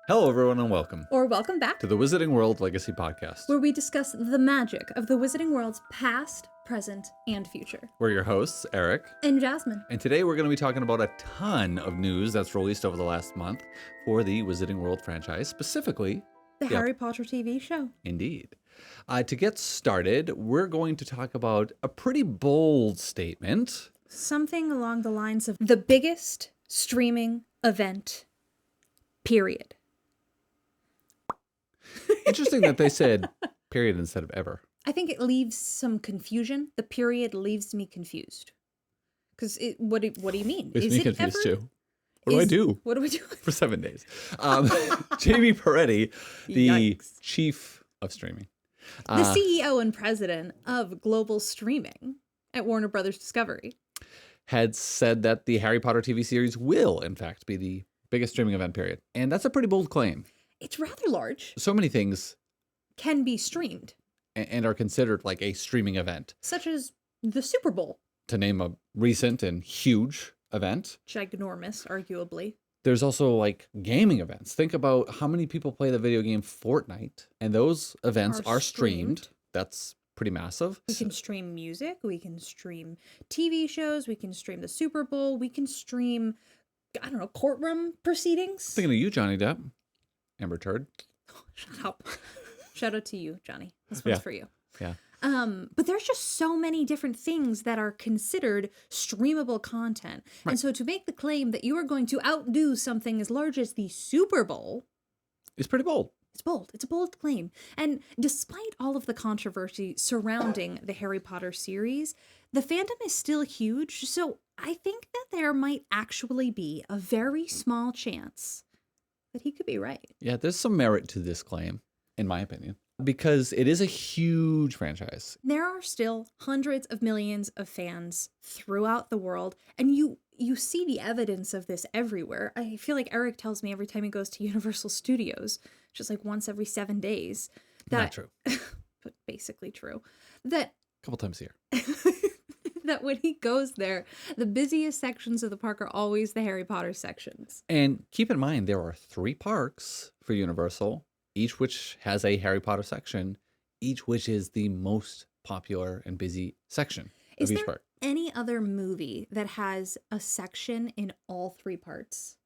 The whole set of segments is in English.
Hello, everyone, and welcome Or welcome back to the Wizarding World Legacy Podcast. where we discuss the magic of the Wizarding World's past, present, and future. We're your hosts, Eric. And Jasmine. And today we're going to be talking about a ton of news that's released over the last month for the Wizarding World franchise, specifically The Harry Potter TV show. Indeed. To get started, we're going to talk about a pretty bold statement. Something along the lines of the biggest streaming event, period. Interesting that they said period instead of ever. I think it leaves some confusion. The period leaves me confused. Because what do you mean? Leaves me confused ever? too. What do I do? What do we do? For 7 days. Jamie Peretti, the Yikes. chief of streaming. The CEO and president of global streaming at Warner Brothers Discovery had said that the Harry Potter TV series will, in fact, be the biggest streaming event, period. And that's a pretty bold claim. It's rather large. So many things Can be streamed, and are considered like a streaming event. such as the Super Bowl. To name a recent and huge event. Ginormous, arguably. There's also like gaming events. Think about how many people play the video game Fortnite, and those events are streamed. That's pretty massive. We can stream music, we can stream TV shows, we can stream the Super Bowl, we can stream, I don't know, courtroom proceedings. Thinking of you, Johnny Depp. Amber Turd. Shut up. Shout out to you, Johnny. This one's for you. Yeah. But there's just so many different things that are considered streamable content. Right. And so to make the claim that you are going to outdo something as large as the Super Bowl, It's pretty bold. it's bold. It's a bold claim. And despite all of the controversy surrounding the Harry Potter series, the fandom is still huge. So I think that there might actually be a very small chance that he could be right. Yeah, there's some merit to this claim, in my opinion, because it is a huge franchise. There are still hundreds of millions of fans throughout the world, and you see the evidence of this everywhere. I feel like Eric tells me every time he goes to Universal Studios, just like once every 7 days. Not true. But basically true. That A couple times a year. that when he goes there, the busiest sections of the park are always the Harry Potter sections. And keep in mind, there are 3 parks for Universal, each which has a Harry Potter section, each which is the most popular and busy section Is of each there park. any other movie that has a section in all 3 parts?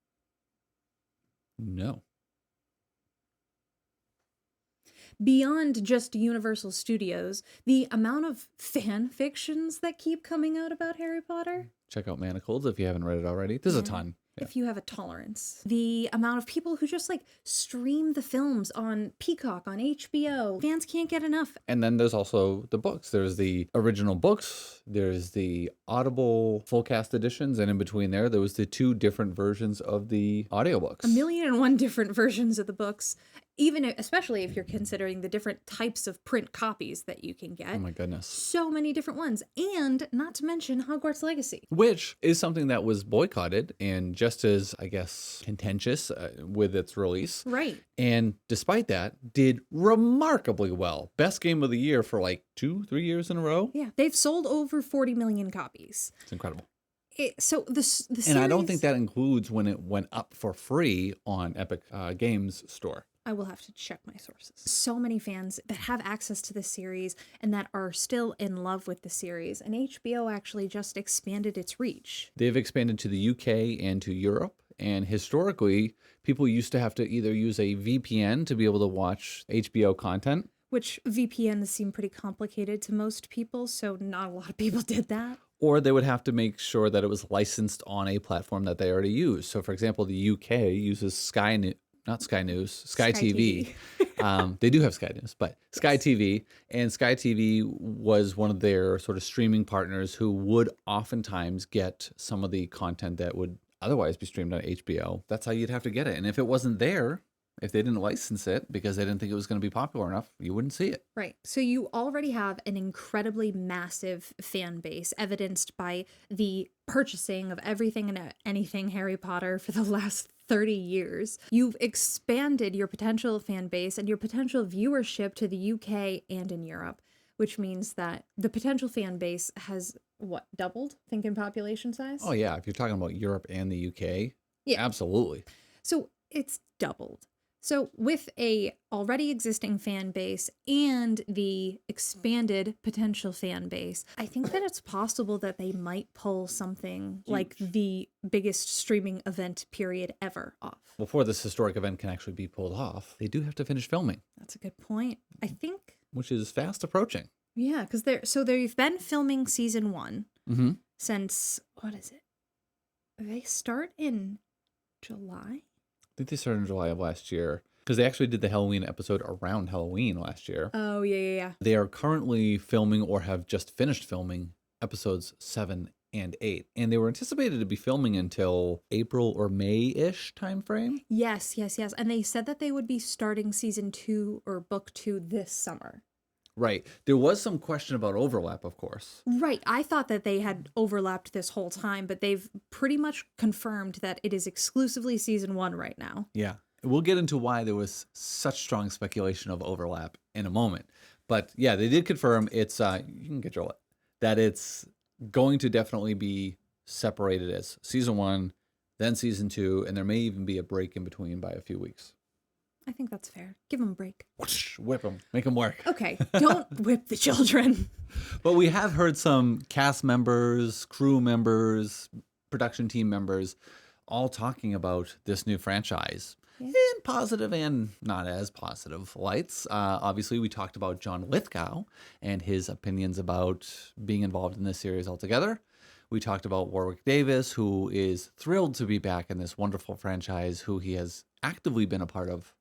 No. Beyond just Universal Studios, the amount of fan fictions that keep coming out about Harry Potter, Check out Manacles if you haven't read it already. There's a Yeah. ton. Yeah. if you have a tolerance. The amount of people who just like stream the films on Peacock, on HBO. Fans can't get enough. And then there's also the books. There's the original books. There's the Audible full cast editions. And in between there was the 2 different versions of the audiobooks. 1,000,001 different versions of the books, especially if you're considering the different types of print copies that you can get. Oh my goodness. So many different ones. And not to mention Hogwarts Legacy. Which is something that was boycotted and just as, I guess, contentious with its release. Right. And despite that, did remarkably well. Best game of the year for like 2-3 years in a row. Yeah. They've sold over 40 million copies. It's incredible. So the series, And I don't think that includes when it went up for free on Epic Games Store. I will have to check my sources. So many fans that have access to this series and that are still in love with the series. And HBO actually just expanded its reach. They've expanded to the UK and to Europe. And historically, people used to have to either use a VPN to be able to watch HBO content. Which VPNs seem pretty complicated to most people, so not a lot of people did that. Or they would have to make sure that it was licensed on a platform that they already use. So, for example, the UK uses Sky TV. They do have Sky News, but Sky TV. And Sky TV was one of their sort of streaming partners who would oftentimes get some of the content that would otherwise be streamed on HBO. That's how you'd have to get it. And if it wasn't there, if they didn't license it because they didn't think it was going to be popular enough, you wouldn't see it. Right. So you already have an incredibly massive fan base, evidenced by the purchasing of everything and anything Harry Potter for the last 30 years. You've expanded your potential fan base and your potential viewership to the UK and in Europe, which means that the potential fan base has, doubled, think in population size? Oh, yeah. If you're talking about Europe and the UK, Yeah. absolutely. So it's doubled. So with a already existing fan base and the expanded potential fan base, I think that it's possible that they might pull something like the biggest streaming event period ever off. Before this historic event can actually be pulled off, they do have to finish filming, That's a good point. I think, which is fast approaching. yeah, because they've been filming season 1 Mm-hmm. since, what is it? They start in July? I think they started in July of last year because they actually did the Halloween episode around Halloween last year. Oh, yeah. They are currently filming or have just finished filming episodes 7 and 8. And they were anticipated to be filming until April or May-ish timeframe. Yes. And they said that they would be starting season 2 or book 2 this summer. Right. There was some question about overlap, of course. Right. I thought that they had overlapped this whole time, but they've pretty much confirmed that it is exclusively season 1 right now. Yeah. We'll get into why there was such strong speculation of overlap in a moment. But yeah, they did confirm it's, you can control it, that it's going to definitely be separated as season 1, then season 2, and there may even be a break in between by a few weeks. I think that's fair. Give them a break. Whoosh, whip them, make them work. Okay, don't whip the children. But we have heard some cast members, crew members, production team members all talking about this new franchise in positive and not as positive lights. Obviously, we talked about John Lithgow and his opinions about being involved in this series altogether. We talked about Warwick Davis, who is thrilled to be back in this wonderful franchise, who he has actively been a part of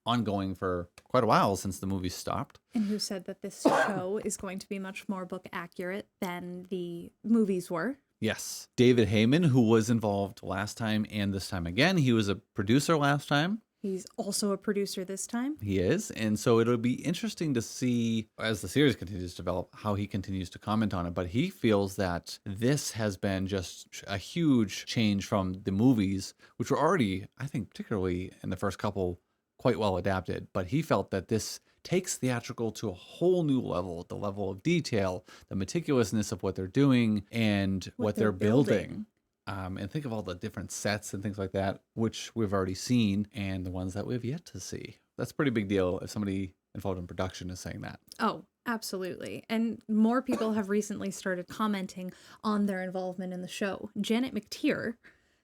ongoing for quite a while since the movie stopped. And who said that this show is going to be much more book accurate than the movies were. Yes. David Heyman, who was involved last time and this time again. He was a producer last time. He's also a producer this time. He is. And so it'll be interesting to see, as the series continues to develop, how he continues to comment on it. But he feels that this has been just a huge change from the movies, which were already, I think, particularly in the first couple, quite well adapted. But he felt that this takes theatrical to a whole new level, the level of detail, the meticulousness of what they're doing and what they're building. And think of all the different sets and things like that, which we've already seen and the ones that we've yet to see. That's a pretty big deal if somebody involved in production is saying that. Oh, absolutely. And more people have recently started commenting on their involvement in the show. Janet McTeer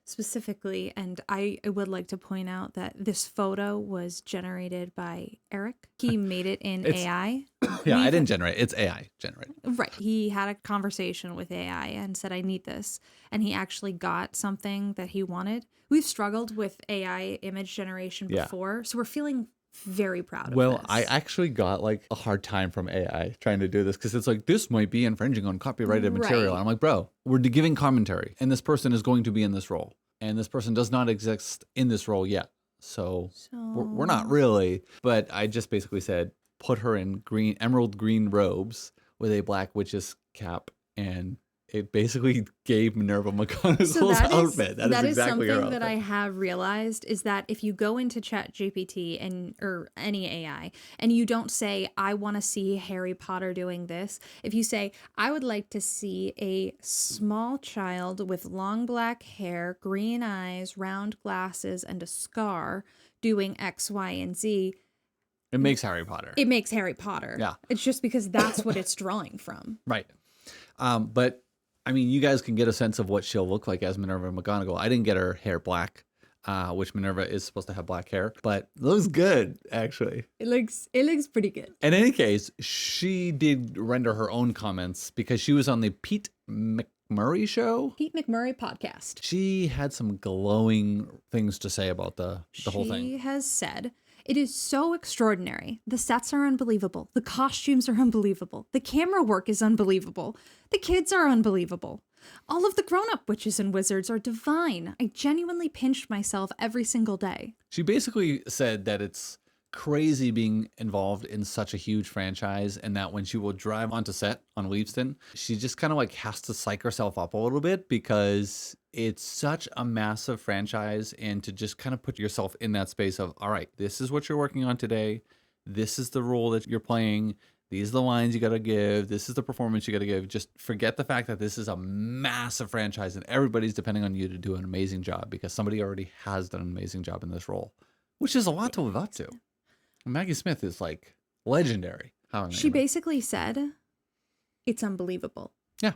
specifically, and I would like to point out that this photo was generated by Eric. He made it in AI. Yeah, I didn't generate it. It's AI generated. Right. He had a conversation with AI and said, I need this. And he actually got something that he wanted. We've struggled with AI image generation before, so we're feeling very proud of Well, this. I actually got like a hard time from AI trying to do this because it's like, this might be infringing on copyrighted material. Right. And I'm like, bro, we're giving commentary and this person is going to be in this role. And this person does not exist in this role yet. So we're not really. But I just basically said, put her in emerald green robes with a black witch's cap, and it basically gave Minerva McGonagall's outfit. That is exactly her something outfit. that I have realized is that if you go into ChatGPT or any AI and you don't say, I want to see Harry Potter doing this, if you say, I would like to see a small child with long black hair, green eyes, round glasses, and a scar doing X, Y, and Z, It makes Harry Potter. it makes Harry Potter. Yeah. It's just because that's what it's drawing from. Right. But I mean, you guys can get a sense of what she'll look like as Minerva McGonagall. I didn't get her hair black, which Minerva is supposed to have black hair, but it looks good, actually. It looks pretty good. In any case, she did render her own comments because she was on the Pete McMurray show. Pete McMurray podcast. She had some glowing things to say about the whole thing. She has said, it is so extraordinary. The sets are unbelievable. The costumes are unbelievable. The camera work is unbelievable. The kids are unbelievable. All of the grown-up witches and wizards are divine. I genuinely pinched myself every single day. She basically said that it's crazy being involved in such a huge franchise, and that when she will drive onto set on Leavesden, she just kind of like has to psych herself up a little bit because it's such a massive franchise, and to just kind of put yourself in that space of, all right, this is what you're working on today. This is the role that you're playing. These are the lines you got to give. This is the performance you got to give. Just forget the fact that this is a massive franchise and everybody's depending on you to do an amazing job because somebody already has done an amazing job in this role. which is a lot to live up to. Maggie Smith is like legendary. She basically said, it's unbelievable. Yeah.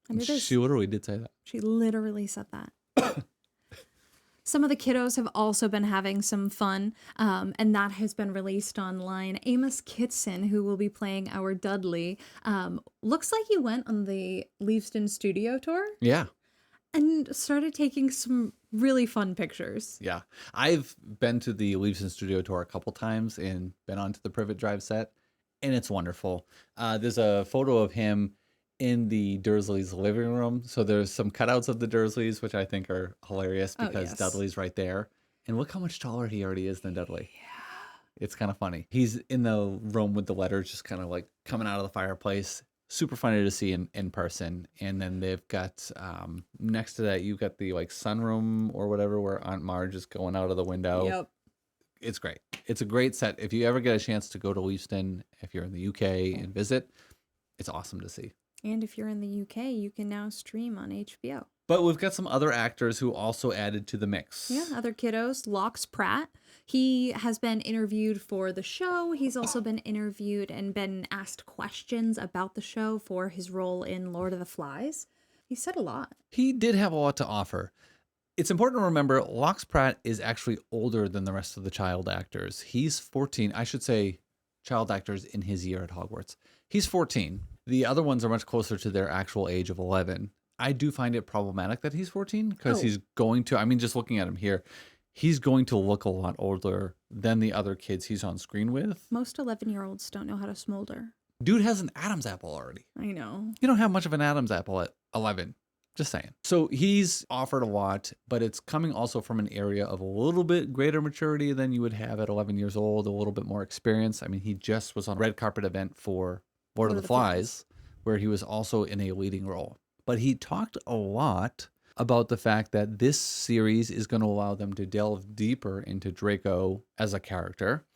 And it is. She literally did say that. She literally said that. Some of the kiddos have also been having some fun, and that has been released online. Amos Kitson, who will be playing our Dudley, looks like he went on the Leavesden studio tour. Yeah. And started taking some really fun pictures. Yeah. I've been to the Leavesden studio tour a couple times and been onto the Privet Drive set, and it's wonderful. There's a photo of him in the Dursleys' living room. So there's some cutouts of the Dursleys, which I think are hilarious because Dudley's right there. And look how much taller he already is than Dudley. Yeah. It's kind of funny. He's in the room with the letters just kind of like coming out of the fireplace. Super funny to see in person. And then they've got, next to that, you've got the like sunroom or whatever where Aunt Marge is going out of the window. Yep. It's great. It's a great set. If you ever get a chance to go to Leavesden, if you're in the UK and visit, it's awesome to see. And if you're in the UK, you can now stream on HBO. But we've got some other actors who also added to the mix. Yeah, other kiddos. Lox Pratt. He has been interviewed for the show. He's also been interviewed and been asked questions about the show for his role in Lord of the Flies. He said a lot. He did have a lot to offer. It's important to remember Lox Pratt is actually older than the rest of the child actors. He's 14. I should say child actors in his year at Hogwarts. He's 14. The other ones are much closer to their actual age of 11. I do find it problematic that he's 14 because he's going to, I mean, just looking at him here, he's going to look a lot older than the other kids he's on screen with. Most 11-year-olds don't know how to smolder. Dude has an Adam's apple already. I know. You don't have much of an Adam's apple at 11. Just saying. So he's offered a lot, but it's coming also from an area of a little bit greater maturity than you would have at 11 years old, a little bit more experience. I mean, he just was on a red carpet event for Lord of the Flies, where he was also in a leading role. But he talked a lot about the fact that this series is going to allow them to delve deeper into Draco as a character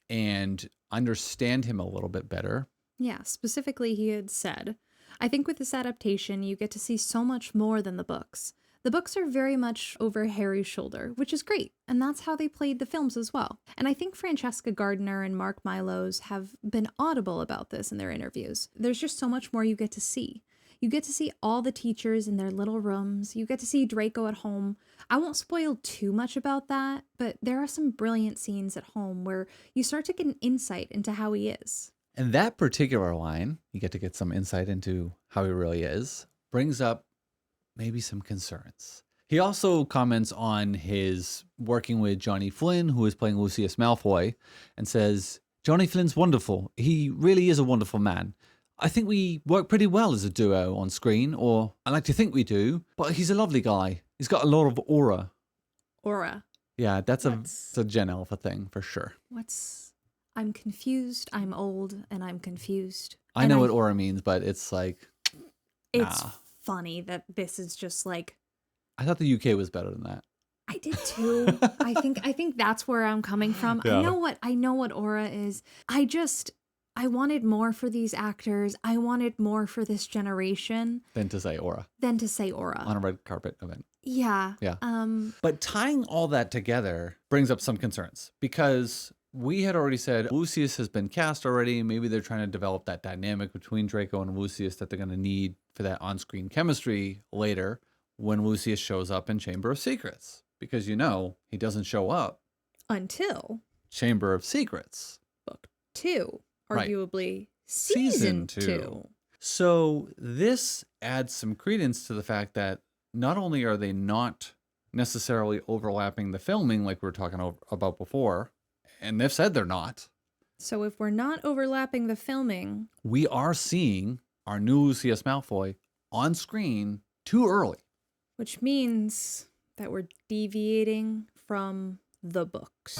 and understand him a little bit better. Yeah, specifically he had said, I think with this adaptation, you get to see so much more than the books. The books are very much over Harry's shoulder, which is great, and that's how they played the films as well. And I think Francesca Gardner and Mark Milos have been audible about this in their interviews. There's just so much more you get to see. You get to see all the teachers in their little rooms. You get to see Draco at home. I won't spoil too much about that, but there are some brilliant scenes at home where you start to get an insight into how he is. And that particular line, you get some insight into how he really is, brings up maybe some concerns. He also comments on his working with Johnny Flynn, who is playing Lucius Malfoy, and says, Johnny Flynn's wonderful. He really is a wonderful man. I think we work pretty well as a duo on screen, or I like to think we do, but he's a lovely guy. He's got a lot of aura. Aura. Yeah, that's a Gen Alpha thing for sure. I'm confused, I'm old, and I'm confused. I know what aura means, but it's like, it's funny that this is just like, I thought the UK was better than that. I did too. I think that's where I'm coming from. Yeah. I know what aura is. I wanted more for these actors. I wanted more for this generation. Than to say aura. On a red carpet event. Yeah. Yeah. But tying all that together brings up some concerns because we had already said Lucius has been cast already. Maybe they're trying to develop that dynamic between Draco and Lucius that they're going to need for that on-screen chemistry later when Lucius shows up in Chamber of Secrets. Because, he doesn't show up until Chamber of Secrets. Book 2. Arguably, right. Season 2. So this adds some credence to the fact that not only are they not necessarily overlapping the filming like we were talking about before, and they've said they're not. So if we're not overlapping the filming, we are seeing our new Lucius Malfoy on screen too early. Which means that we're deviating from the books.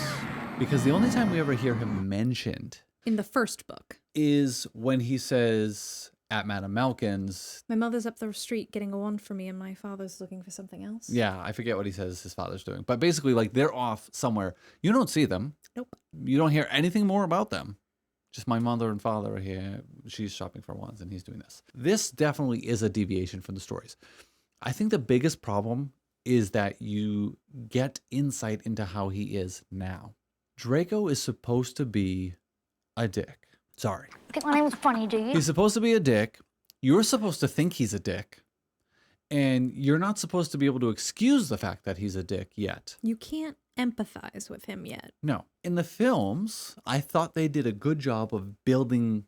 Because the only time we ever hear him mentioned in the first book is when he says at Madame Malkin's, my mother's up the street getting a wand for me and my father's looking for something else. Yeah, I forget what he says his father's doing. But basically, like, they're off somewhere. You don't see them. Nope. You don't hear anything more about them. Just my mother and father are here. She's shopping for wands and he's doing this. This definitely is a deviation from the stories. I think the biggest problem is that you get insight into how he is now. Draco is supposed to be a dick. Sorry. Think my name was funny, do you? He's supposed to be a dick. You're supposed to think he's a dick. And you're not supposed to be able to excuse the fact that he's a dick yet. You can't empathize with him yet. No. In the films, I thought they did a good job of building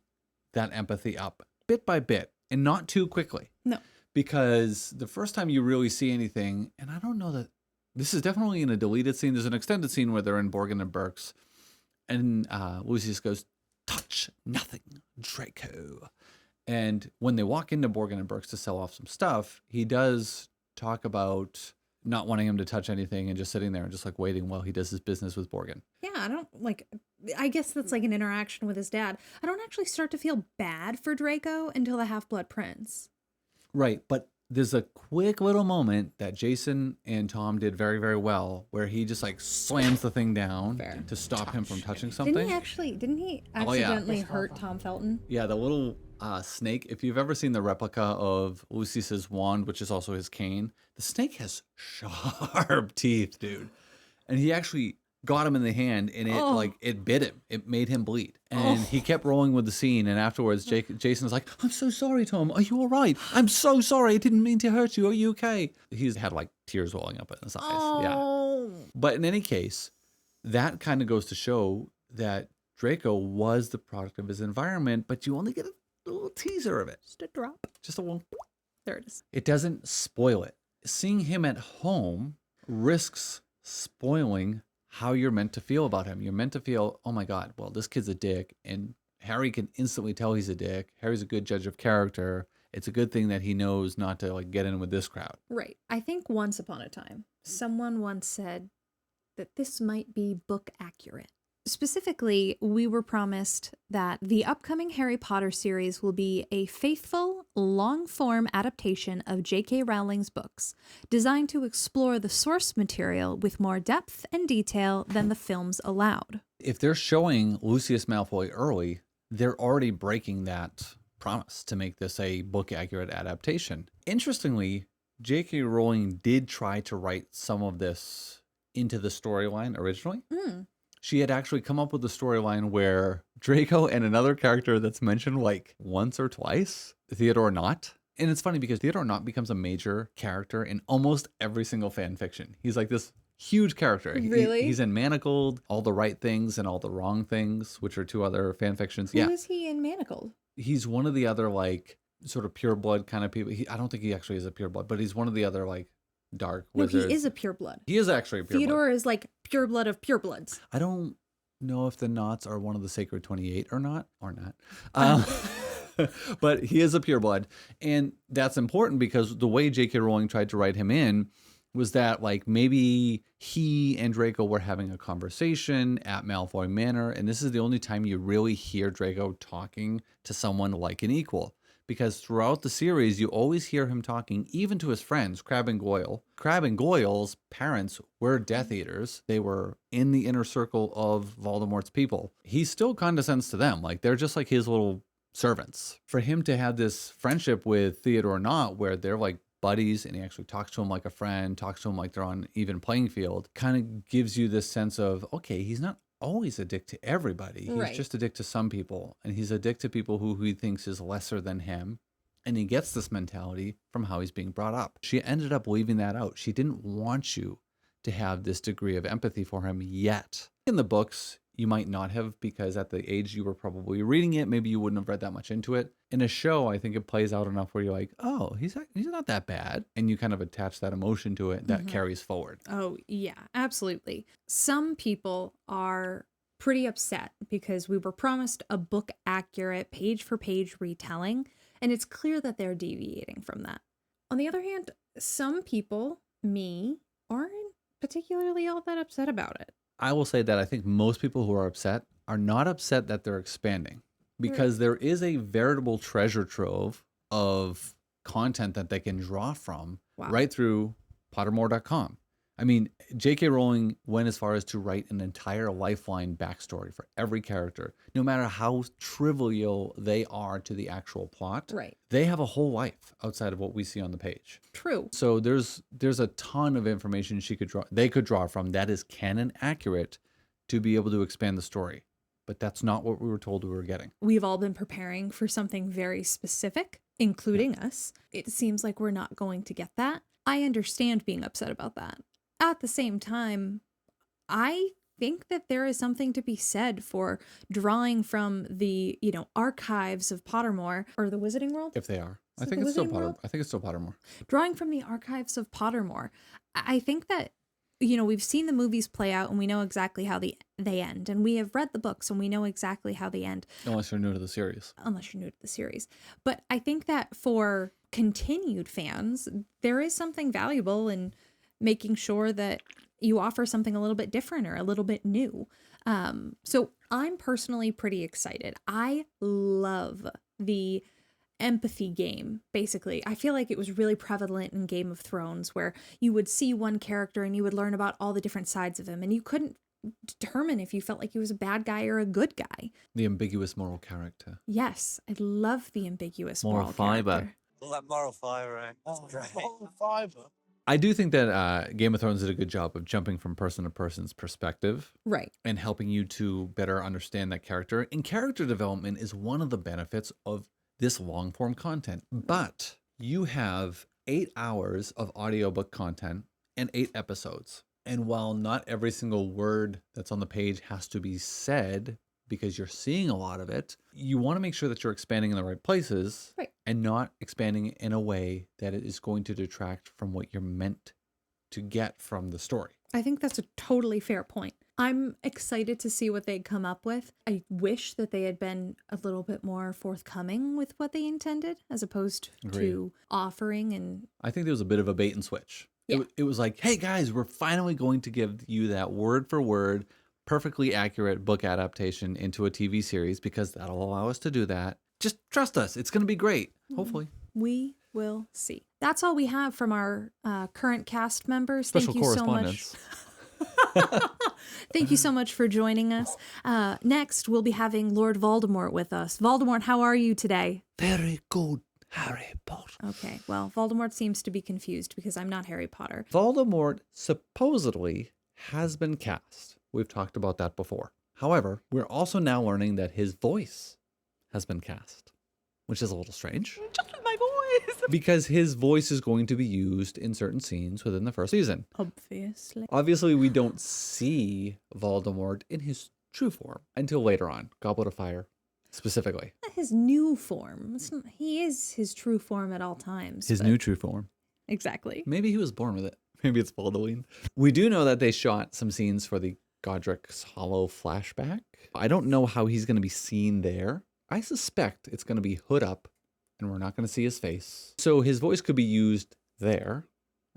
that empathy up bit by bit and not too quickly. No. Because the first time you really see anything, and I don't know that this is definitely in a deleted scene. There's an extended scene where they're in Borgin and Burke's, and Lucius goes, "Touch nothing, Draco." And when they walk into Borgin and Burke's to sell off some stuff, he does talk about not wanting him to touch anything and just sitting there and just like waiting while he does his business with Borgin. Yeah, I guess that's like an interaction with his dad. I don't actually start to feel bad for Draco until the Half-Blood Prince. Right, but there's a quick little moment that Jason and Tom did very, very well where he just like slams the thing down to stop him from touching something. Didn't he accidentally hurt Tom Felton? Yeah, the little snake. If you've ever seen the replica of Lucius's wand, which is also his cane, the snake has sharp teeth, dude. And he actually got him in the hand, and it bit him. It made him bleed, and he kept rolling with the scene. And afterwards, Jason was like, "I'm so sorry, Tom. Are you all right? I'm so sorry. I didn't mean to hurt you. Are you okay?" He's had like tears welling up in his eyes. Yeah. But in any case, that kind of goes to show that Draco was the product of his environment, but you only get a little teaser of it. Just a drop. Just a little. There it is. It doesn't spoil it. Seeing him at home risks spoiling how you're meant to feel about him. You're meant to feel, oh my God, well, this kid's a dick. And Harry can instantly tell he's a dick. Harry's a good judge of character. It's a good thing that he knows not to like get in with this crowd. Right. I think once upon a time, someone once said that this might be book accurate. Specifically, we were promised that the upcoming Harry Potter series will be a faithful, long-form adaptation of J.K. Rowling's books, designed to explore the source material with more depth and detail than the films allowed. If they're showing Lucius Malfoy early, they're already breaking that promise to make this a book-accurate adaptation. Interestingly, J.K. Rowling did try to write some of this into the storyline originally. She had actually come up with a storyline where Draco and another character that's mentioned like once or twice, Theodore Nott. And it's funny because Theodore Nott becomes a major character in almost every single fan fiction. He's like this huge character. Really? He's in Manacled, All the Right Things and All the Wrong Things, which are two other fan fictions. Who is he in Manacled? He's one of the other like sort of pure blood kind of people. I don't think he actually is a pure blood, but he's one of the other like dark wizards. No, he is a pureblood. He is actually a pureblood. Theodore is like pureblood of purebloods. I don't know if the Knots are one of the Sacred 28 or not. But he is a pureblood. And that's important because the way J.K. Rowling tried to write him in was that like maybe he and Draco were having a conversation at Malfoy Manor. And this is the only time you really hear Draco talking to someone like an equal. Because throughout the series, you always hear him talking, even to his friends, Crabbe and Goyle. Crabbe and Goyle's parents were Death Eaters. They were in the inner circle of Voldemort's people. He still condescends to them. Like, they're just like his little servants. For him to have this friendship with Theodore Nott, where they're like buddies, and he actually talks to him like a friend, talks to him like they're on even playing field, kind of gives you this sense of, okay, he's not always a dick to everybody. He's just a dick to some people, and he's a dick to people who he thinks is lesser than him. And he gets this mentality from how he's being brought up. She ended up leaving that out. She didn't want you to have this degree of empathy for him yet. In the books, you might not have, because at the age you were probably reading it, maybe you wouldn't have read that much into it. In a show, I think it plays out enough where you're like, oh, he's not that bad. And you kind of attach that emotion to it that carries forward. Oh, yeah, absolutely. Some people are pretty upset because we were promised a book accurate page for page retelling, and it's clear that they're deviating from that. On the other hand, some people, me, aren't particularly all that upset about it. I will say that I think most people who are upset are not upset that they're expanding, because there is a veritable treasure trove of content that they can draw from right through Pottermore.com. I mean, J.K. Rowling went as far as to write an entire lifeline backstory for every character, no matter how trivial they are to the actual plot. Right. They have a whole life outside of what we see on the page. True. So there's a ton of information they could draw from that is canon accurate to be able to expand the story. But that's not what we were told we were getting. We've all been preparing for something very specific, including us. It seems like we're not going to get that. I understand being upset about that. At the same time, I think that there is something to be said for drawing from the, archives of Pottermore or the Wizarding World. If they are. Is I it think the it's still Wizarding World? I think it's still Pottermore. Drawing from the archives of Pottermore. I think that, we've seen the movies play out and we know exactly how they end. And we have read the books and we know exactly how they end. Unless you're new to the series. But I think that for continued fans, there is something valuable in making sure that you offer something a little bit different or a little bit new. So I'm personally pretty excited. I love the empathy game, basically. I feel like it was really prevalent in Game of Thrones, where you would see one character and you would learn about all the different sides of him, and you couldn't determine if you felt like he was a bad guy or a good guy. The ambiguous moral character. Yes, I love the ambiguous moral fiber. character. All that moral fiber, eh? Oh, Moral fiber. I do think that Game of Thrones did a good job of jumping from person to person's perspective Right. and helping you to better understand that character. And character development is one of the benefits of this long form content. But you have 8 hours of audiobook content and 8 episodes. And while not every single word that's on the page has to be said, because you're seeing a lot of it, you want to make sure that you're expanding in the right places, Right. and not expanding in a way that it is going to detract from what you're meant to get from the story. I think that's a totally fair point. I'm excited to see what they come up with. I wish that they had been a little bit more forthcoming with what they intended, as opposed to offering. And I think there was a bit of a bait and switch. Yeah. It was like, hey guys, we're finally going to give you that word for word, perfectly accurate book adaptation into a TV series, because that'll allow us to do that. Just trust us. It's going to be great. Hopefully. we will see. That's all we have from our current cast members. Special Thank you so much. correspondence. Thank you so much for joining us. Next, we'll be having Lord Voldemort with us. Voldemort, how are you today? Very good, Harry Potter. Okay, well, Voldemort seems to be confused because I'm not Harry Potter. Voldemort supposedly has been cast. We've talked about that before. However, we're also now learning that his voice has been cast, which is a little strange. Just with my voice. Because his voice is going to be used in certain scenes within the first season. Obviously. Obviously, we don't see Voldemort in his true form until later on, Goblet of Fire specifically. Not his new form. He is his true form at all times. His but- new true form. Exactly. Maybe he was born with it. Maybe it's Baldwin. We do know that they shot some scenes for the Godric's Hollow flashback. I don't know how he's going to be seen there. I suspect it's going to be hood up and we're not going to see his face. So his voice could be used there.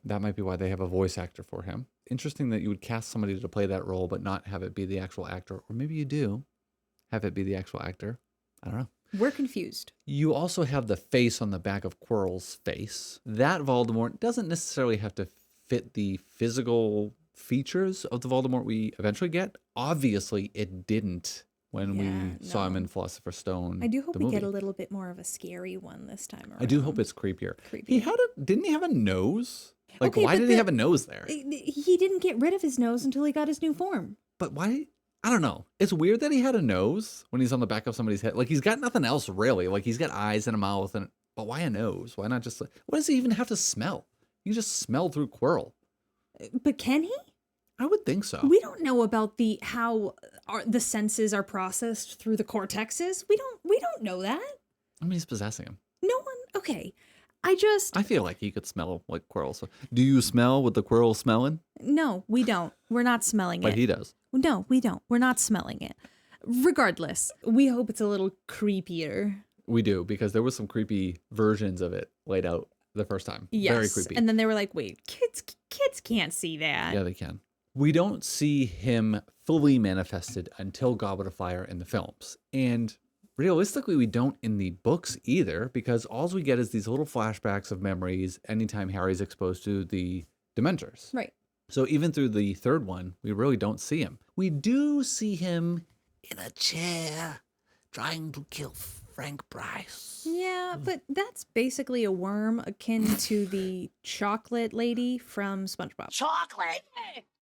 That might be why they have a voice actor for him. Interesting that you would cast somebody to play that role but not have it be the actual actor. Or maybe you do have it be the actual actor. I don't know. We're confused. You also have the face on the back of Quirrell's face. That Voldemort doesn't necessarily have to fit the physical features of the Voldemort we eventually get. Obviously, it didn't when we saw him in Philosopher's Stone. I do hope the we movie. get a little bit more of a scary one this time around. I do hope it's creepier. Creepy. Didn't he have a nose? Like, Okay, why but did he have a nose there? He didn't get rid of his nose until he got his new form. But why? I don't know. It's weird that he had a nose when he's on the back of somebody's head. Like, he's got nothing else really. Like, he's got eyes and a mouth, but why a nose? Why not just? What does he even have to smell? You can just smell through Quirrell. But can he? I would think so. We don't know about how the senses are processed through the cortexes. We don't know that. I mean, he's possessing him. No one. Okay. I feel like he could smell like Quirrell. So, do you smell with the Quirrell smelling? No, we don't. We're not smelling But it. he does. No, we don't. We're not smelling it. Regardless, we hope it's a little creepier. We do, because there was some creepy versions of it laid out the first time. Yes. Very creepy. And then they were like, wait, kids can't see that. Yeah, they can. We don't see him fully manifested until Goblet of Fire in the films. And realistically, we don't in the books either, because all we get is these little flashbacks of memories anytime Harry's exposed to the Dementors. Right. So even through the third one, we really don't see him. We do see him In a chair, trying to kill Frank Bryce. Yeah, but that's basically a worm akin to the chocolate lady from SpongeBob. Chocolate?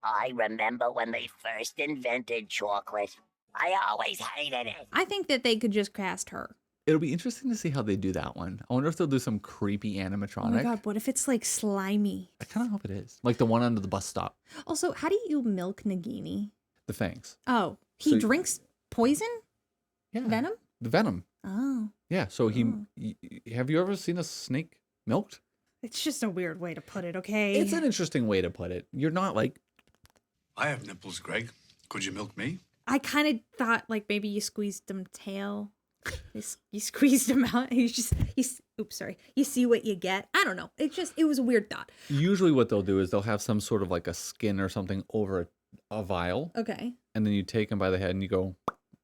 I remember when they first invented chocolate. I always hated it. I think that they could just cast her. It'll be interesting to see how they do that one. I wonder if they'll do some creepy animatronic. Oh my god, what if it's like slimy? I kind of hope it is. Like the one under the bus stop. Also, how do you milk Nagini? The fangs. Oh, he So- drinks poison? Yeah. Venom? The venom. Oh. Yeah. So have you ever seen a snake milked? It's just a weird way to put it, okay? It's an interesting way to put it. You're not like, I have nipples, Greg. Could you milk me? I kind of thought like maybe you squeezed him tail. You squeezed him out. Oops, sorry. You see what you get. I don't know. It was a weird thought. usually what they'll do is they'll have some sort of like a skin or something over a vial. Okay. And then you take them by the head and you go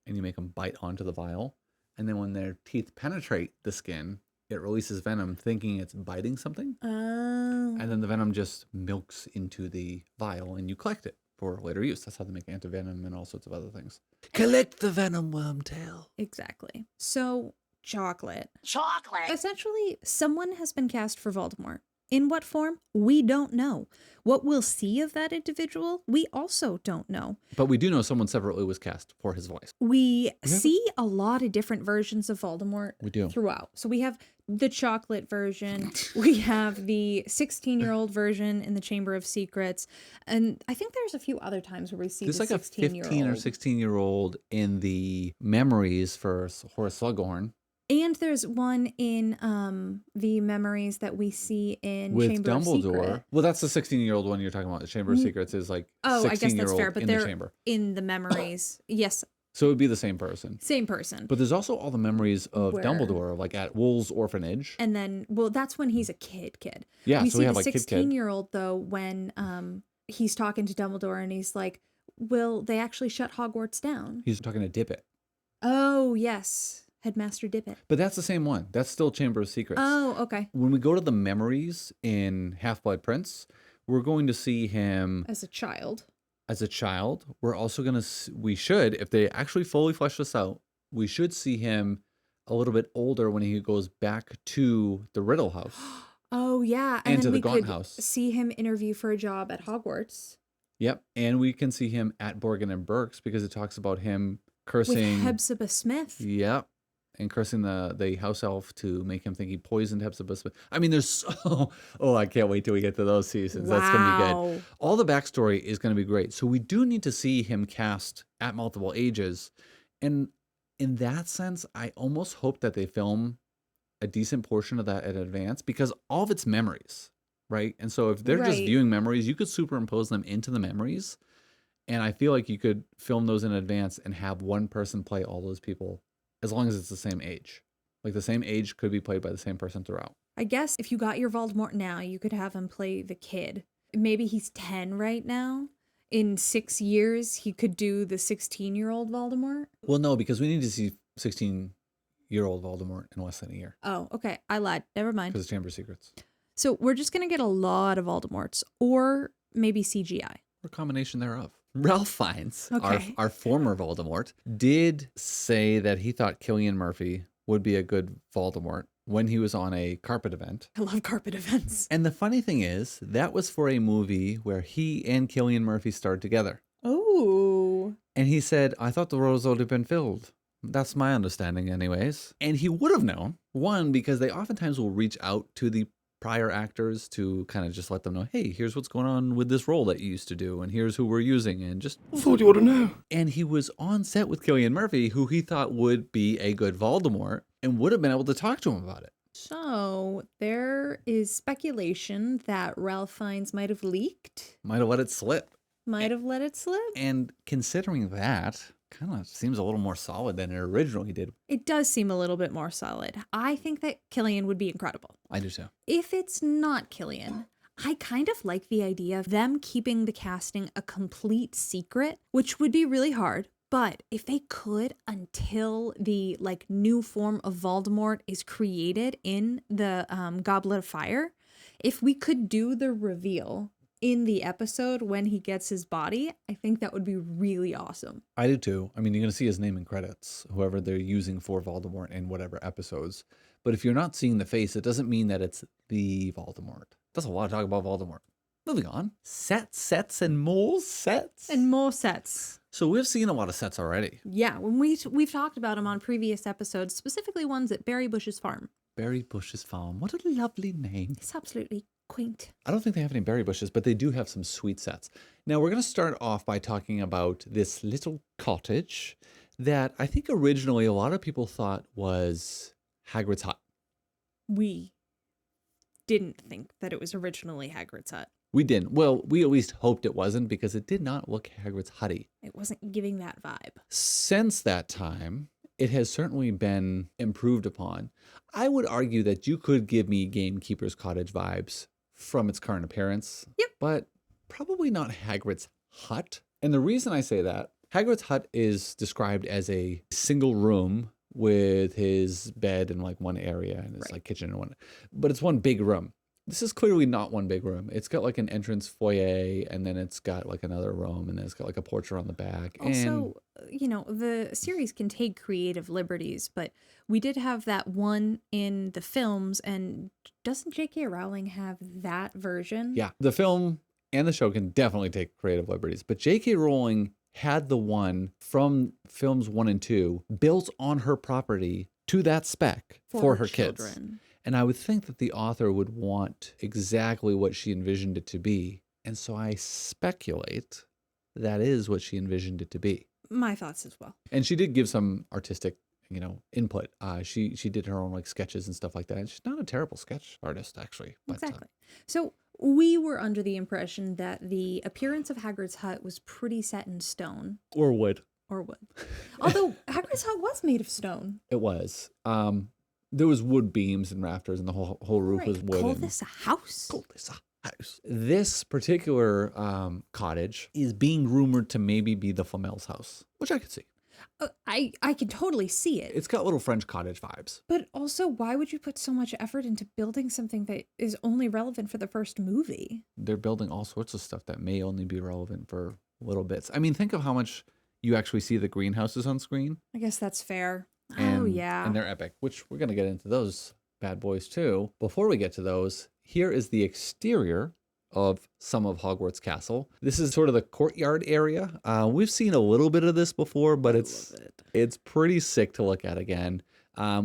and you make them bite onto the vial. And then when their teeth penetrate the skin, it releases venom thinking it's biting something. Oh. And then the venom just milks into the vial and you collect it for later use. That's how they make antivenom and all sorts of other things. Collect the venom wormtail. Exactly. So, chocolate. Chocolate? Essentially, someone has been cast for Voldemort. In what form? We don't know. What we'll see of that individual, we also don't know. But we do know someone separately was cast for his voice. We see a lot of different versions of Voldemort We do. throughout. So we have the chocolate version, we have the 16-year-old version in the Chamber of Secrets, and I think there's a few other times where we see There's the like a 15 or 16-year-old in the memories for Horace Slughorn. And there's one in the memories that we see in With Chamber of Dumbledore. Secret. Well, that's the 16-year-old one you're talking about. The Chamber of Secrets is like Oh, I guess that's 16-year-old fair, but in the they're chamber. in the memories. Yes, So it would be the same person. same person. But there's also all the memories of Where- Dumbledore, like at Wool's orphanage. And then, well, that's when he's a kid. Yeah, We so see we have the like kid. 16-year-old, though, when he's talking to Dumbledore and he's like, will they actually shut Hogwarts down? He's talking to Dippet. Oh, yes. Headmaster Dippet. But that's the same one. That's still Chamber of Secrets. Oh, okay. When we go to the memories in Half-Blood Prince, we're going to see him As a child. as a child. We're also going to, we should, if they actually fully flesh this out, we should see him a little bit older when he goes back to the Riddle House. Oh, yeah. And And to then the we Gaunt could House. see him interview for a job at Hogwarts. Yep. And we can see him at Borgin and Burke's because it talks about him With cursing. Hepzibah Smith. Yep. And cursing the house elf to make him think he poisoned Hepzibah Smith. I mean, there's so, oh, I can't wait till we get to those seasons. That's going to be good. Wow. All the backstory is going to be great. So we do need to see him cast at multiple ages. And in that sense, I almost hope that they film a decent portion of that in advance because all of it's memories, right? And so if they're just Right. viewing memories, you could superimpose them into the memories. And I feel like you could film those in advance and have one person play all those people as long as it's the same age. Like the same age could be played by the same person throughout. I guess if you got your Voldemort now, you could have him play the kid. Maybe he's 10 right now. In 6 years, he could do the 16-year-old Voldemort. Well, no, because we need to see 16-year-old Voldemort in less than a year Oh, okay. I lied. Never mind. because of Chamber of Secrets. So we're just going to get a lot of Voldemorts or maybe CGI. Or a combination thereof. Ralph Fiennes, Okay. our former Voldemort, did say that he thought Cillian Murphy would be a good Voldemort when he was on a carpet event. I love carpet events. And the funny thing is, that was for a movie where he and Cillian Murphy starred together. Oh. And he said, I thought the roles would have been filled. That's my understanding anyways. And he would have known, one, because they oftentimes will reach out to the prior actors to kind of just let them know, hey, here's what's going on with this role that you used to do, and here's who we're using, and just... I thought you ought to know. And he was on set with Cillian Murphy, who he thought would be a good Voldemort, and would have been able to talk to him about it. So there is speculation that Ralph Fiennes might have leaked, Might have let it slip. might have let it slip. And considering that, kind of seems a little more solid than it originally did. It does seem a little bit more solid. I think that Killian would be incredible. I do too. If it's not Killian, I kind of like the idea of them keeping the casting a complete secret, which would be really hard. But if they could, until the new form of Voldemort is created in the Goblet of Fire, if we could do the reveal in the episode when he gets his body. I think that would be really awesome. I do too. I mean, you're going to see his name in credits, whoever they're using for Voldemort in whatever episodes. But if you're not seeing the face, it doesn't mean that it's the Voldemort. That's a lot of talk about Voldemort. Moving on. Sets, and more sets. And more sets. So we've seen a lot of sets already. Yeah, when we've talked about them on previous episodes, specifically ones at Barry Bush's farm. Barry Bush's farm. What a lovely name. It's absolutely quaint. I don't think they have any berry bushes, but they do have some sweet sets. Now, we're going to start off by talking about this little cottage that I think originally a lot of people thought was Hagrid's hut. We didn't think that it was originally Hagrid's hut. We didn't. Well, we at least hoped it wasn't because it did not look Hagrid's hutty. It wasn't giving that vibe. Since that time, it has certainly been improved upon. I would argue that you could give me Gamekeeper's Cottage vibes from its current appearance. Yep. But probably not Hagrid's hut. And the reason I say that, Hagrid's hut is described as a single room with his bed in like one area and his like kitchen in one. But it's one big room. This is clearly not one big room. It's got like an entrance foyer, and then it's got like another room, and then it's got like a porch around the back. Also, you know, the series can take creative liberties, but we did have that one in the films, and doesn't J.K. Rowling have that version? Yeah, the film and the show can definitely take creative liberties, but J.K. Rowling had the one from films 1 and 2 built on her property to that spec for her kids. children. And I would think that the author would want exactly what she envisioned it to be. And so I speculate that is what she envisioned it to be. My thoughts as well. And she did give some artistic, you know, input. She did her own like sketches and stuff like that. And she's not a terrible sketch artist, actually. But, Exactly. So we were under the impression that the appearance of Hagrid's hut was pretty set in stone. or wood. Or wood. Although Hagrid's hut was made of stone. It was. There was wood beams and rafters, and the whole roof was wood. Call and- this a house? Call this a house. This particular cottage is being rumored to maybe be the Flamel's house, which I could see. I can totally see it. It's got little French cottage vibes. But also, why would you put so much effort into building something that is only relevant for the first movie? They're building all sorts of stuff that may only be relevant for little bits. I mean, think of how much you actually see the greenhouses on screen. I guess that's fair. And, oh, yeah. And they're epic, which we're going to get into those bad boys too. Before we get to those, here is the exterior of some of Hogwarts Castle. This is sort of the courtyard area. We've seen a little bit of this before, but it's pretty sick to look at again.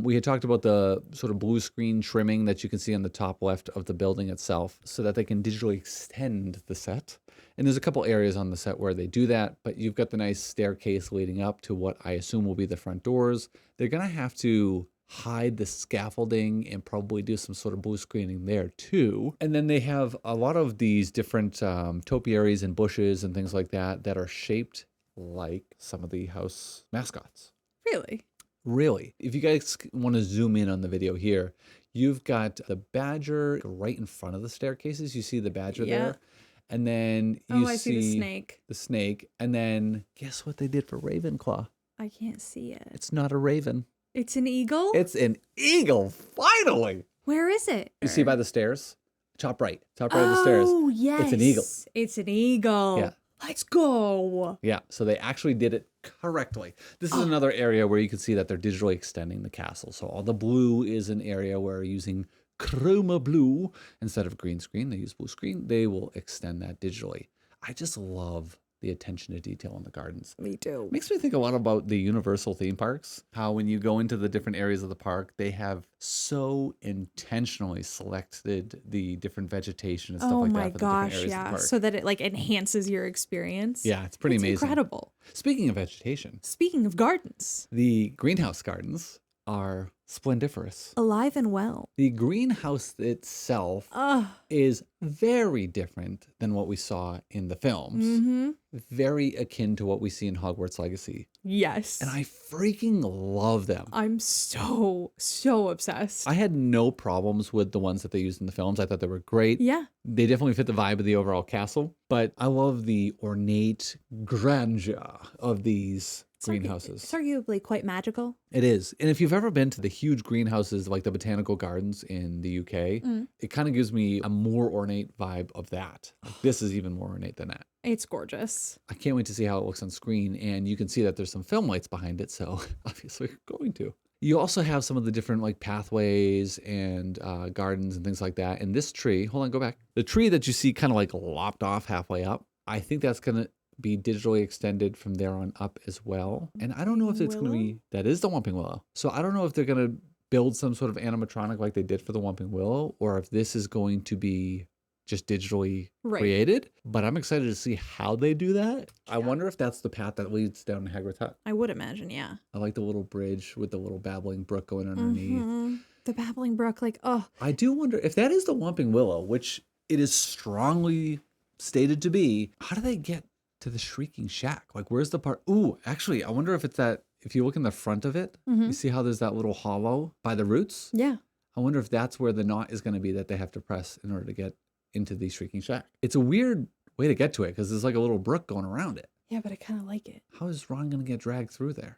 We had talked about the sort of blue screen trimming that you can see on the top left of the building itself so that they can digitally extend the set. And there's a couple areas on the set where they do that, but you've got the nice staircase leading up to what I assume will be the front doors. They're going to have to hide the scaffolding and probably do some sort of blue screening there too. And then they have a lot of these different topiaries and bushes and things like that that are shaped like some of the house mascots. Really? Really. If you guys want to zoom in on the video here, you've got the badger right in front of the staircases. You see the badger there. And then you I see the snake. The snake. And then guess what they did for Ravenclaw? I can't see it. It's not a raven. It's an eagle? It's an eagle, finally. Where is it? You see by the stairs? Top right of the stairs. Oh, yes. It's an eagle. It's an eagle. Yeah. Let's go. Yeah, so they actually did it correctly. This is another area where you can see that they're digitally extending the castle. So all the blue is an area where using chroma blue instead of green screen. They use blue screen. They will extend that digitally. I just love the attention to detail in the gardens. Me too. Makes me think a lot about the Universal theme parks. How when you go into the different areas of the park, they have so intentionally selected the different vegetation and stuff like that for the different areas of the park. So that it like enhances your experience. Yeah, it's pretty amazing. Incredible. Speaking of vegetation, Speaking of gardens, the greenhouse gardens are splendiferous. alive and well. The greenhouse itself is very different than what we saw in the films. Mm-hmm. Very akin to what we see in Hogwarts Legacy. Yes. And I freaking love them. I'm so obsessed. I had no problems with the ones that they used in the films. I thought they were great. Yeah. They definitely fit the vibe of the overall castle. But I love the ornate grandeur of these greenhouses. It's arguably quite magical. It is. And if you've ever been to the huge greenhouses like the botanical gardens in the UK, it kind of gives me a more ornate vibe of that. Like, this is even more ornate than that. It's gorgeous. I can't wait to see how it looks on screen. And you can see that there's some film lights behind it. So obviously we're going to. You also have some of the different like pathways and gardens and things like that. And this tree, hold on, go back. The tree that you see kind of like lopped off halfway up, I think that's going to be digitally extended from there on up as well. And I don't know if it's going to be, that is the Whomping Willow. So I don't know if they're going to build some sort of animatronic like they did for the Whomping Willow, or if this is going to be just digitally created. But I'm excited to see how they do that. I wonder if that's the path that leads down to Hagrid's hut. I would imagine, yeah. I like the little bridge with the little babbling brook going underneath. The babbling brook, like, oh. I do wonder if that is the Whomping Willow, which it is strongly stated to be. How do they get to the Shrieking Shack? Like, where's the part? Ooh, actually, I wonder if it's that, if you look in the front of it, you see how there's that little hollow by the roots? Yeah. I wonder if that's where the knot is going to be that they have to press in order to get into the Shrieking Shack. It's a weird way to get to it because there's like a little brook going around it. Yeah, but I kind of like it. How is Ron going to get dragged through there?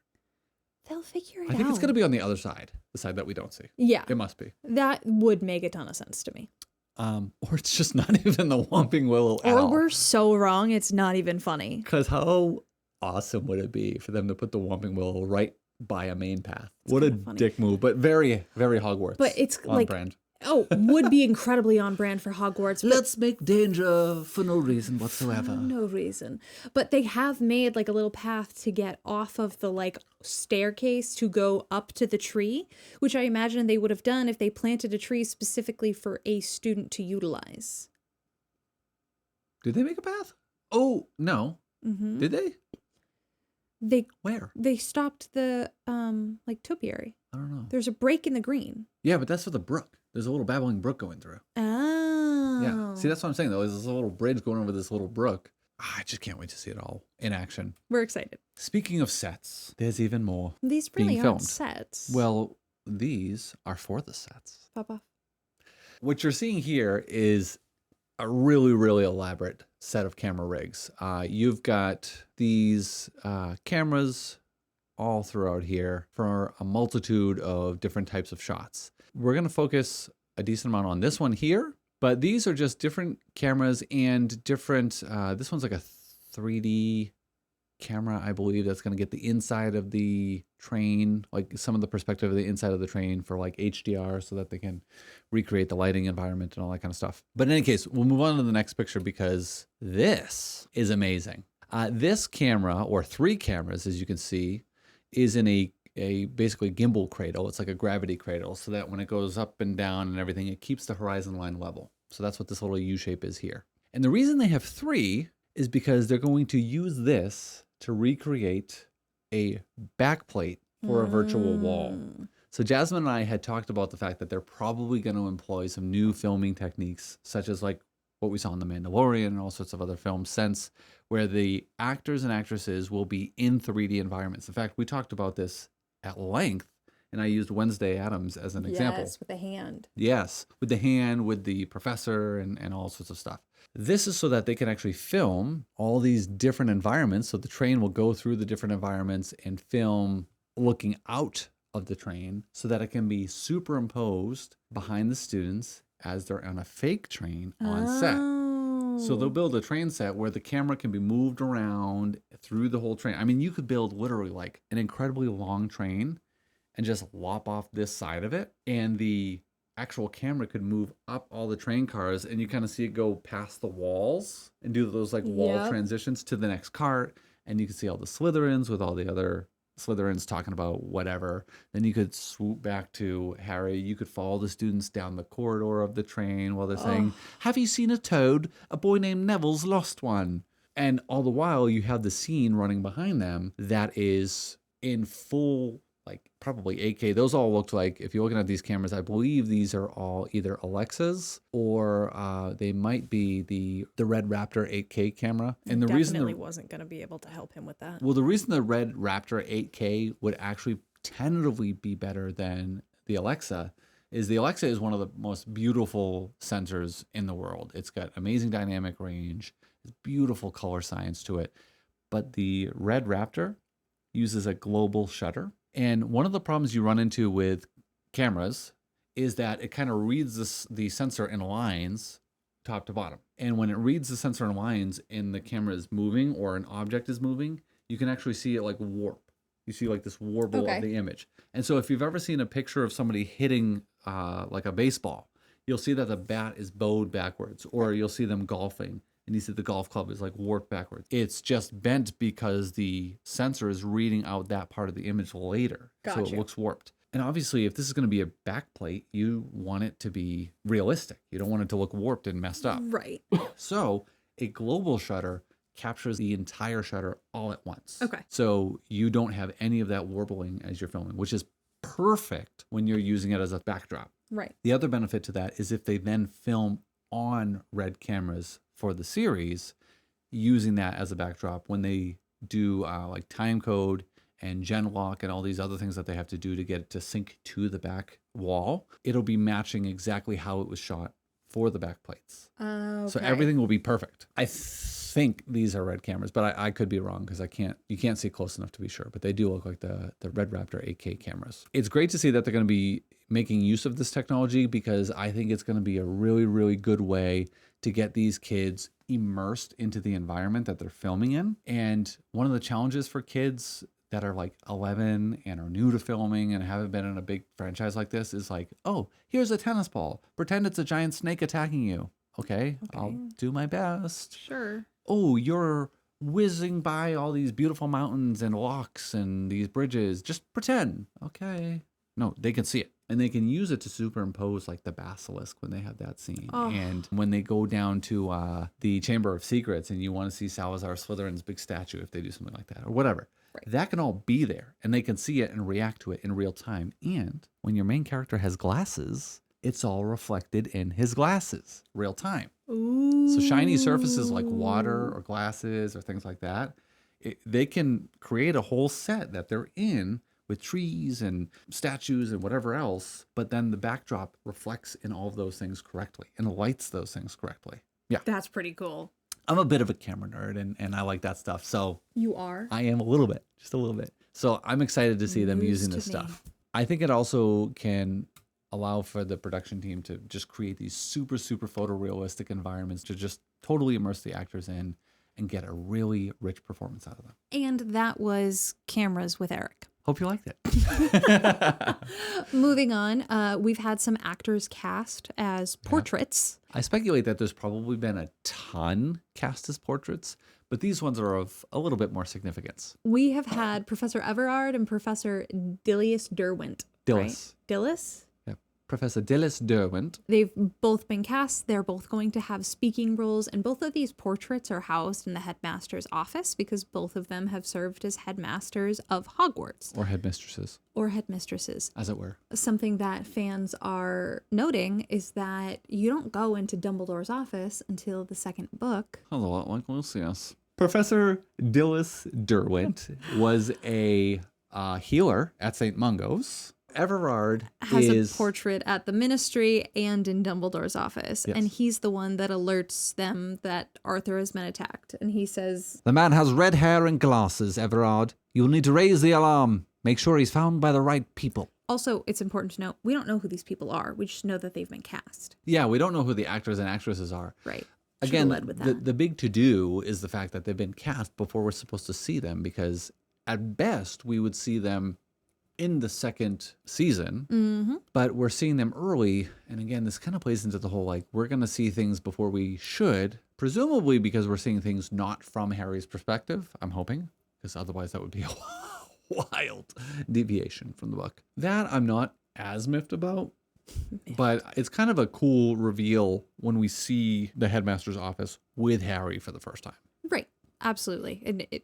They'll figure it out. I think it's going to be on the other side, the side that we don't see. Yeah. It must be. That would make a ton of sense to me. Or it's just not even the Whomping Willow at all. Or we're so wrong, it's not even funny. Because how awesome would it be for them to put the Whomping Willow right by a main path? What a dick move, but very, very Hogwarts. But it's on like, brand. oh, would be incredibly on brand for Hogwarts. But Let's make danger for no reason whatsoever. for no reason. But they have made like a little path to get off of the like staircase to go up to the tree, which I imagine they would have done if they planted a tree specifically for a student to utilize. Did they make a path? Oh, no. Did they? Where? They stopped the like topiary. I don't know. There's a break in the green. Yeah, but that's for the brook. There's a little babbling brook going through. Oh. Yeah. See, that's what I'm saying, though. There's this little bridge going over this little brook. I just can't wait to see it all in action. We're excited. Speaking of sets, there's even more. These really being aren't filmed. sets. Well, these are for the sets. Pop off. What you're seeing here is a really, really elaborate set of camera rigs. You've got these cameras all throughout here for a multitude of different types of shots. We're going to focus a decent amount on this one here, but these are just different cameras and different, this one's like a 3D camera, I believe, that's going to get the inside of the train, like some of the perspective of the inside of the train for like HDR so that they can recreate the lighting environment and all that kind of stuff. But in any case, we'll move on to the next picture because this is amazing. This camera, or three cameras, as you can see, is in a basically gimbal cradle. It's like a gravity cradle so that when it goes up and down and everything, it keeps the horizon line level. So that's what this little U shape is here. And the reason they have three is because they're going to use this to recreate a backplate for a virtual wall. So Jasmine and I had talked about the fact that they're probably going to employ some new filming techniques, such as like what we saw in The Mandalorian and all sorts of other films since, where the actors and actresses will be in 3D environments. In fact, we talked about this at length, and I used Wednesday Addams as an example. Yes, with a hand. Yes, with the hand, with the professor, and all sorts of stuff. This is so that they can actually film all these different environments. So the train will go through the different environments and film looking out of the train so that it can be superimposed behind the students as they're on a fake train on set. So they'll build a train set where the camera can be moved around through the whole train. I mean, you could build literally like an incredibly long train and just lop off this side of it, and the actual camera could move up all the train cars, and you kind of see it go past the walls and do those like wall transitions to the next cart, and you can see all the Slytherins with all the other Slytherins talking about whatever. Then you could swoop back to Harry. You could follow the students down the corridor of the train while they're saying, "Have you seen a toad? A boy named Neville's lost one." And all the while you have the scene running behind them that is in full, like probably 8K. Those all looked like, if you're looking at these cameras, I believe these are all either Alexas or they might be the Red Raptor 8K camera. And the reason Definitely wasn't going to be able to help him with that. well, the reason the Red Raptor 8K would actually tentatively be better than the Alexa is the Alexa is one of the most beautiful sensors in the world. It's got amazing dynamic range, beautiful color science to it. But the Red Raptor uses a global shutter. And one of the problems you run into with cameras is that it kind of reads the sensor in lines top to bottom. And when it reads the sensor in lines and the camera is moving or an object is moving, you can actually see it like warp. You see like this warble of the image. And so if you've ever seen a picture of somebody hitting like a baseball, you'll see that the bat is bowed backwards, or you'll see them golfing and you see the golf club is like warped backwards. It's just bent because the sensor is reading out that part of the image later. So it looks warped. And obviously, if this is going to be a backplate, you want it to be realistic. You don't want it to look warped and messed up. Right. So a global shutter captures the entire shutter all at once. Okay. So you don't have any of that warbling as you're filming, which is perfect when you're using it as a backdrop. Right. The other benefit to that is if they then film on Red cameras for the series, using that as a backdrop when they do like time code and gen lock and all these other things that they have to do to get it to sync to the back wall, it'll be matching exactly how it was shot for the back plates. Okay. So everything will be perfect. I think these are Red cameras, but I could be wrong because you can't see close enough to be sure, but they do look like the Red Raptor 8K cameras. It's great to see that they're going to be making use of this technology because I think it's going to be a really, really good way to get these kids immersed into the environment that they're filming in. And one of the challenges for kids that are like 11 and are new to filming and haven't been in a big franchise like this is like, oh, here's a tennis ball. Pretend it's a giant snake attacking you. Okay. I'll do my best. Sure. Oh, you're whizzing by all these beautiful mountains and locks and these bridges. Just pretend. Okay. No, they can see it. And they can use it to superimpose like the basilisk when they have that scene. Oh. And when they go down to the Chamber of Secrets and you want to see Salazar Slytherin's big statue, if they do something like that or whatever, that can all be there and they can see it and react to it in real time. And when your main character has glasses, it's all reflected in his glasses, real time. Ooh. So shiny surfaces like water or glasses or things like that, they can create a whole set that they're in with trees and statues and whatever else, but then the backdrop reflects in all of those things correctly and lights those things correctly. Yeah. That's pretty cool. I'm a bit of a camera nerd and I like that stuff. So You are? I am a little bit, just a little bit. So I'm excited to see them News using to this me. stuff. I think it also can allow for the production team to just create these super, super photorealistic environments to just totally immerse the actors in and get a really rich performance out of them. And that was Cameras with Eric. Hope you liked it. Moving on, we've had some actors cast as portraits. I speculate that there's probably been a ton cast as portraits, but these ones are of a little bit more significance. We have had Professor Everard and Professor Dilius Derwent. Dillis. Right? Dillis? Professor Dillis Derwent. They've both been cast. They're both going to have speaking roles, and both of these portraits are housed in the headmaster's office because both of them have served as headmasters of Hogwarts. Or headmistresses. Or headmistresses. As it were. Something that fans are noting is that you don't go into Dumbledore's office until the second book. Sounds a lot like Lucius. Professor Dillis Derwent was a healer at St. Mungo's. Everard Has is a portrait at the ministry and in Dumbledore's office. Yes. And he's the one that alerts them that Arthur has been attacked. And he says, The man has red hair and glasses, Everard. You'll need to raise the alarm. Make sure he's found by the right people. also, it's important to note, we don't know who these people are. We just know that they've been cast. Yeah, we don't know who the actors and actresses are. Right. Again, led with that. the big to-do is the fact that they've been cast before we're supposed to see them, because at best we would see them in the second season, but we're seeing them early. And again, this kind of plays into the whole, like, we're going to see things before we should, presumably because we're seeing things not from Harry's perspective, I'm hoping, because otherwise that would be a wild deviation from the book. That I'm not as miffed about, but it's kind of a cool reveal when we see the headmaster's office with Harry for the first time. Right. Absolutely. And it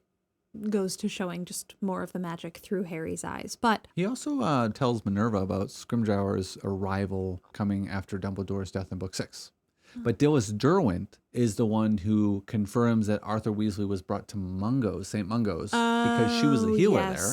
goes to showing just more of the magic through Harry's eyes. But He also tells Minerva about Scrimgeour's arrival coming after Dumbledore's death in Book 6. But Dillis Derwent is the one who confirms that Arthur Weasley was brought to Mungo's, St. Mungo's, because she was a healer there.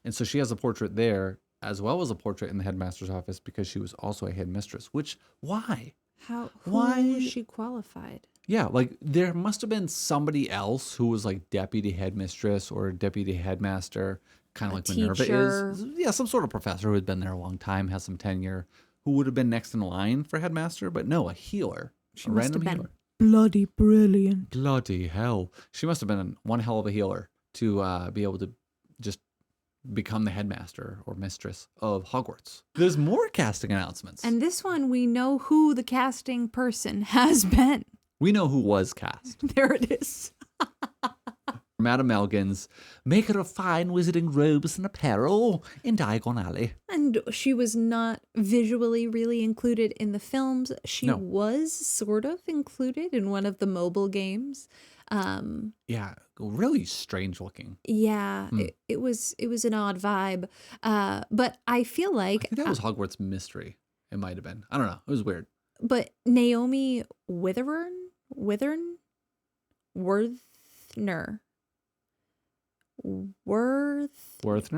And so she has a portrait there, as well as a portrait in the headmaster's office, because she was also a headmistress. Which, why? Who Why- is she qualified? Yeah, like there must have been somebody else who was like deputy headmistress or deputy headmaster, kind of A like Minerva teacher. is. Yeah, some sort of professor who had been there a long time, has some tenure, who would have been next in line for headmaster, but no, a healer. She a must random have been healer. bloody brilliant. Bloody hell. She must have been one hell of a healer to be able to just become the headmaster or mistress of Hogwarts. There's more casting announcements. And this one, we know who the casting person has been. We know who was cast. There it is. Madame Elgins, maker of fine wizarding robes and apparel in Diagon Alley. And she was not visually really included in the films. She No. was sort of included in one of the mobile games. Yeah, really strange looking. Yeah, it was an odd vibe. But I feel I like think that was Hogwarts Mystery. It might have been. I don't know. It was weird. but Naomi Worthner.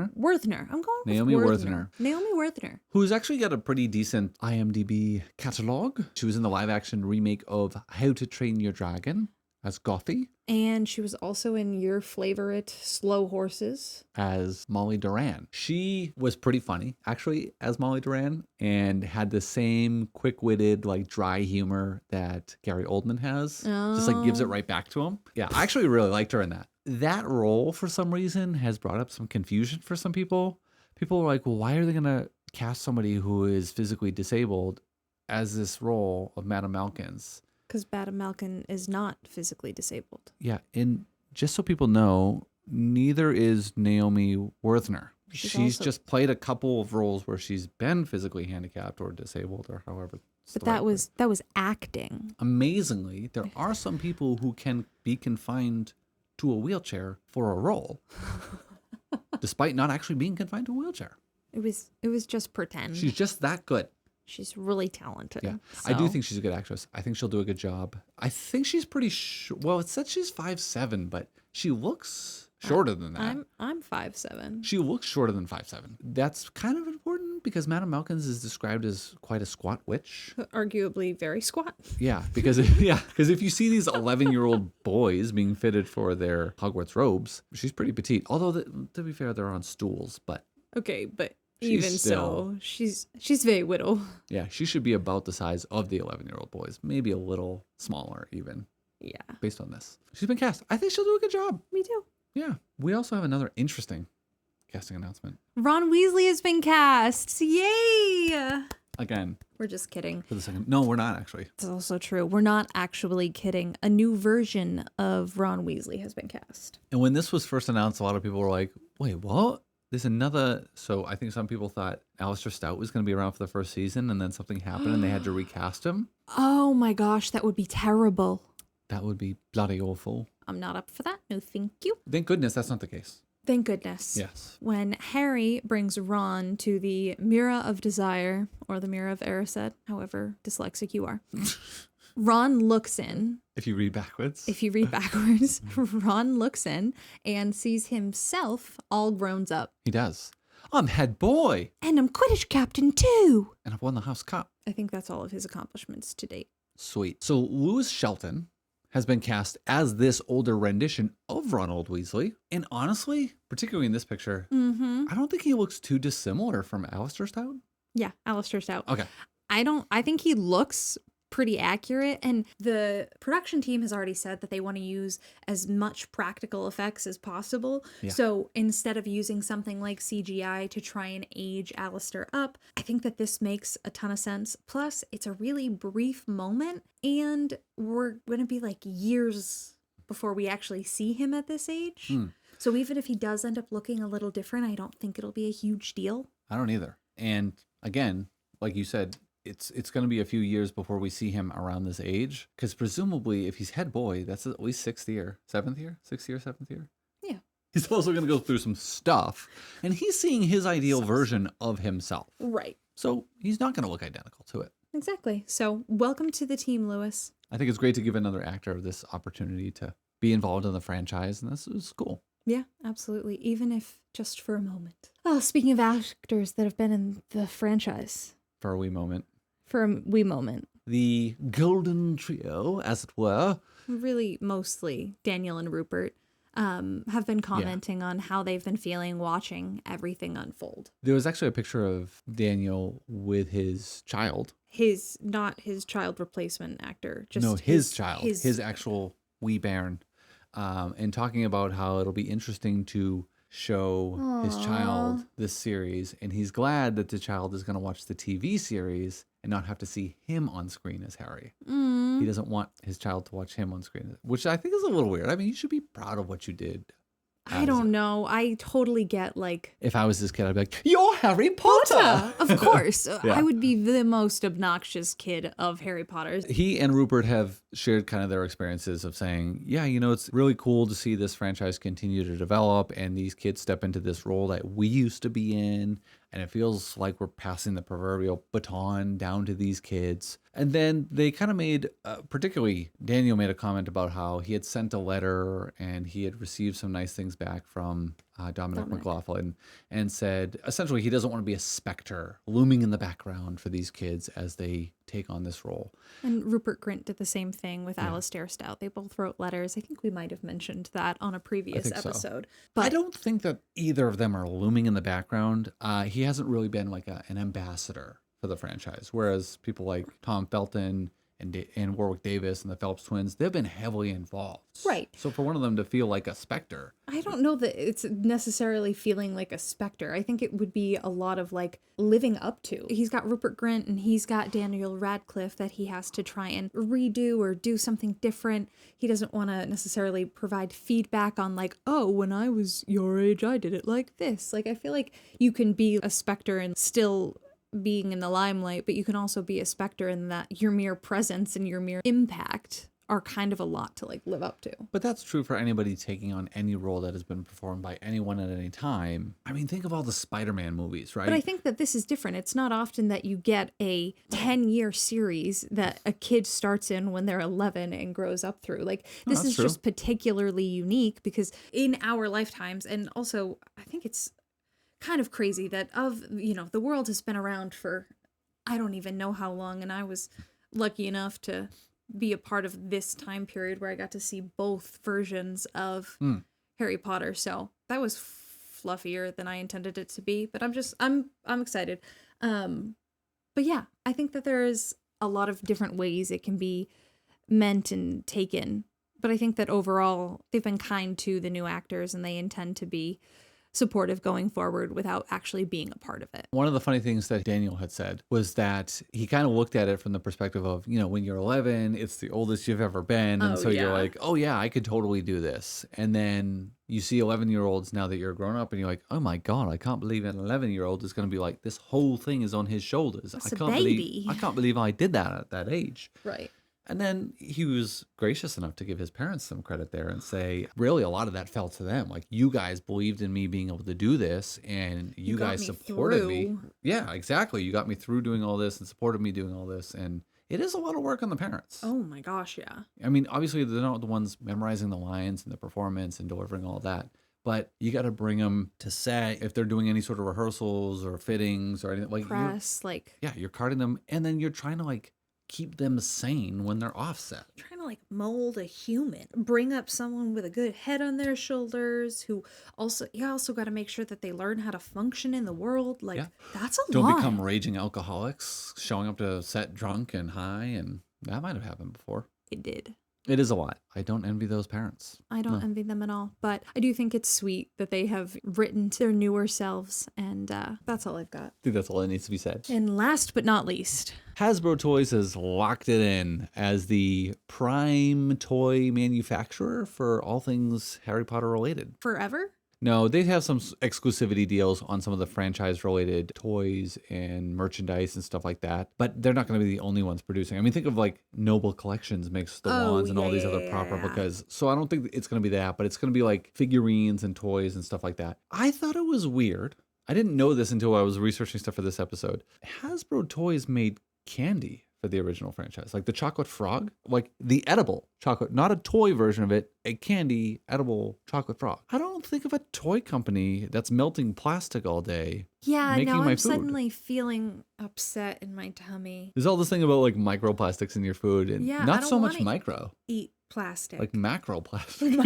Worthner? I'm going Naomi with Worthner. Naomi Worthner. Who's actually got a pretty decent IMDb catalog. She was in the live action remake of How to Train Your Dragon as Gothy, And she was also in your favorite Slow Horses. as Molly Duran. She was pretty funny, actually, as Molly Duran, and had the same quick-witted, like, dry humor that Gary Oldman has. Just, like, gives it right back to him. Yeah, I actually really liked her in that. That role, for some reason, has brought up some confusion for some people. People are like, well, why are they going to cast somebody who is physically disabled as this role of Madame Malkins? Because Madame Malkin is not physically disabled. Yeah, and just so people know, neither is Naomi Worthner. She's She's also- just played a couple of roles where she's been physically handicapped or disabled or however. it's But the right that was word. acting. Amazingly, there are some people who can be confined to a wheelchair for a role, despite not actually being confined to a wheelchair. It was just pretend. She's just that good. She's really talented. Yeah, I do so- think she's a good actress. I think she'll do a good job. I think she's pretty well, it said she's 5'7", but she looks shorter than that. I'm 5'7". She looks shorter than 5'7". That's kind of important because Madame Malkins is described as quite a squat witch. Arguably very squat. Yeah, because if you see these 11-year-old boys being fitted for their Hogwarts robes, she's pretty petite. Although to be fair, they're on stools, but Okay, but She's even still- so, she's very little. yeah, she should be about the size of the 11-year-old boys, maybe a little smaller even, Yeah, based on this. She's been cast. I think she'll do a good job. me too. Yeah. We also have another interesting casting announcement. Ron Weasley has been cast. Yay! Again, We're just kidding. for the second. No, we're not actually. It's also true. We're not actually kidding. A new version of Ron Weasley has been cast. And when this was first announced, a lot of people were like, wait, what? There's another. So I think some people thought Alistair Stout was going to be around for the first season, and then something happened and they had to recast him. Oh my gosh, that would be terrible. That would be bloody awful. I'm not up for that. No, thank you. Thank goodness that's not the case. Thank goodness. Yes. When Harry brings Ron to the Mirror of Desire, or the Mirror of Erised, however dyslexic you are, Ron looks in. If you read backwards. If you read backwards, Ron looks in and sees himself all grown up. He does. I'm head boy, And I'm Quidditch captain too. and I've won the House Cup. I think that's all of his accomplishments to date. Sweet. So Lewis Shelton has been cast as this older rendition of Ronald Weasley. And honestly, particularly in this picture, Mm-hmm. I don't think he looks too dissimilar from Alistair Stout. Yeah, Alistair Stout. Okay. I think he looks pretty accurate, and the production team has already said that they want to use as much practical effects as possible. Yeah. So instead of using something like CGI to try and age Alistair up, I think that this makes a ton of sense. Plus, it's a really brief moment, and we're going to be like years before we actually see him at this age. So even if he does end up looking a little different, I don't think it'll be a huge deal. I don't either. And again, like you said, it's going to be a few years before we see him around this age. Because presumably, if he's head boy, that's at least 6th year, 7th year, 6th year, 7th year. Yeah. He's also going to go through some stuff. And he's seeing his ideal version of himself. Right. So he's not going to look identical to it. Exactly. So welcome to the team, Lewis. I think it's great to give another actor this opportunity to be involved in the franchise. And this is cool. Yeah, absolutely. Even if just for a moment. Oh, speaking of actors that have been in the franchise For a wee moment. for a wee moment, the golden trio, as it were. Really, mostly Daniel and Rupert have been commenting on how they've been feeling watching everything unfold. There was actually a picture of Daniel with his child. Not his child replacement actor, just No, his child, his actual wee bairn, and talking about how it'll be interesting to show his child this series, and he's glad that the child is going to watch the TV series and not have to see him on screen as Harry. He doesn't want his child to watch him on screen, which I think is a little weird. I mean, you should be proud of what you did. I don't know. I totally get like... If I was this kid, I'd be like, "You're Harry Potter!" Of course. I would be the most obnoxious kid of Harry Potter's. He and Rupert have shared kind of their experiences of saying, yeah, you know, it's really cool to see this franchise continue to develop and these kids step into this role that we used to be in. And it feels like we're passing the proverbial baton down to these kids. And then they kind of made, particularly Daniel made a comment about how he had sent a letter and he had received some nice things back from Dominic McLaughlin, and said essentially he doesn't want to be a specter looming in the background for these kids as they take on this role. And Rupert Grint did the same thing with Alistair Stout. They both wrote letters. I think we might have mentioned that on a previous episode. But I don't think that either of them are looming in the background. He hasn't really been like an ambassador for the franchise, whereas people like Tom Felton and Warwick Davis and the Phelps twins, they've been heavily involved. Right. So for one of them to feel like a specter. I don't know that it's necessarily feeling like a specter. I think it would be a lot of like living up to. He's got Rupert Grint and he's got Daniel Radcliffe that he has to try and redo or do something different. He doesn't want to necessarily provide feedback on like, oh, when I was your age, I did it like this. Like, I feel like you can be a specter and still being in the limelight, but you can also be a specter in that your mere presence and your mere impact are kind of a lot to like live up to. But that's true for anybody taking on any role that has been performed by anyone at any time. I mean, think of all the Spider-Man movies, right? But I think that this is different. It's not often that you get a 10-year series that a kid starts in when they're 11 and grows up through. Like, this is just particularly unique because in our lifetimes, and also I think it's kind of crazy that the world has been around for I don't even know how long, and I was lucky enough to be a part of this time period where I got to see both versions of Harry Potter. So that was fluffier than I intended it to be, but I'm excited. But yeah, I think that there is a lot of different ways it can be meant and taken, but I think that overall they've been kind to the new actors and they intend to be supportive going forward without actually being a part of it. One of the funny things that Daniel had said was that he kind of looked at it from the perspective of, you know, when you're 11, it's the oldest you've ever been. And you're like, oh yeah, I could totally do this. And then you see 11-year-olds now that you're grown up and you're like, oh my God, I can't believe an 11-year-old is going to be like, this whole thing is on his shoulders. I can't believe I did that at that age. Right. And then he was gracious enough to give his parents some credit there and say, really, a lot of that fell to them. Like, you guys believed in me being able to do this, and you guys supported me. Yeah, exactly. You got me through doing all this and supported me doing all this. And it is a lot of work on the parents. Oh my gosh, yeah. I mean, obviously, they're not the ones memorizing the lines and the performance and delivering all that. But you got to bring them to set if they're doing any sort of rehearsals or fittings or anything. Like press, you're carting them, and then you're trying to keep them sane when they're offset. Trying to mold a human, bring up someone with a good head on their shoulders who also got to make sure that they learn how to function in the world. That's a lot. Don't become raging alcoholics, showing up to set drunk and high, and that might have happened before. It did. It is a lot. I don't envy those parents. I don't envy them at all. But I do think it's sweet that they have written to their newer selves. And that's all I've got. I think that's all that needs to be said. And last but not least, Hasbro Toys has locked it in as the prime toy manufacturer for all things Harry Potter related. Forever? No, they have some exclusivity deals on some of the franchise-related toys and merchandise and stuff like that. But they're not going to be the only ones producing. I mean, think of Noble Collections makes the wands and all these other proper because. So I don't think it's going to be that, but it's going to be figurines and toys and stuff like that. I thought it was weird. I didn't know this until I was researching stuff for this episode. Hasbro Toys made candy for the original franchise, like the chocolate frog, like the edible chocolate, not a toy version of it, a candy, edible chocolate frog. I don't think of a toy company that's melting plastic all day. Yeah, making now my I'm food. suddenly feeling upset in my tummy. There's all this thing about like microplastics in your food, and Yeah, I not don't so much wanna micro, Eat plastic. like macroplastic.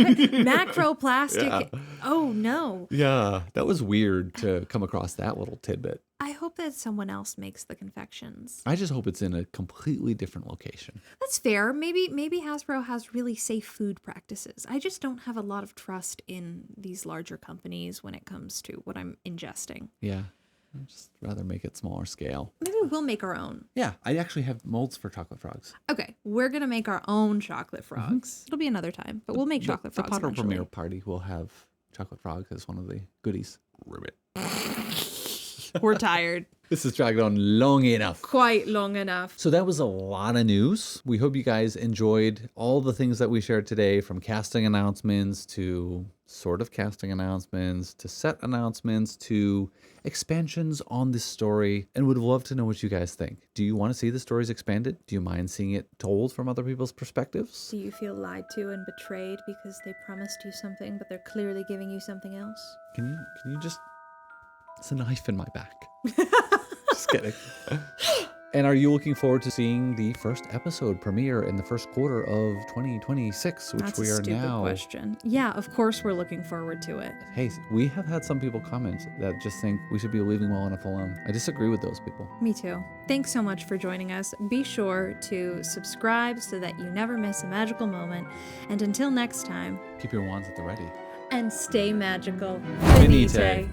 Macroplastic. Yeah. Oh no. Yeah, that was weird to come across that little tidbit. I hope that someone else makes the confections. I just hope it's in a completely different location. That's fair. Maybe Hasbro has really safe food practices. I just don't have a lot of trust in these larger companies when it comes to what I'm ingesting. Yeah, I'd just rather make it smaller scale. Maybe we'll make our own. Yeah, I actually have molds for chocolate frogs. Okay, we're gonna make our own chocolate frogs. It'll be another time, but we'll make chocolate The frogs Potter eventually. premiere party will have chocolate frog as one of the goodies. Ribbit. We're tired. This has dragged on long enough. Quite long enough. So that was a lot of news. We hope you guys enjoyed all the things that we shared today, from casting announcements to sort of casting announcements to set announcements to expansions on this story, and would love to know what you guys think. Do you want to see the stories expanded? Do you mind seeing it told from other people's perspectives? Do you feel lied to and betrayed because they promised you something, but they're clearly giving you something else? Can you just... It's a knife in my back. Just kidding. And are you looking forward to seeing the first episode premiere in the first quarter of 2026, which That's we a are stupid now? question. Yeah, of course we're looking forward to it. Hey, we have had some people comment that just think we should be leaving well enough alone. I disagree with those people. Me too. Thanks so much for joining us. Be sure to subscribe so that you never miss a magical moment. And until next time, Keep your wands at the ready. and stay magical. Finite. Finite.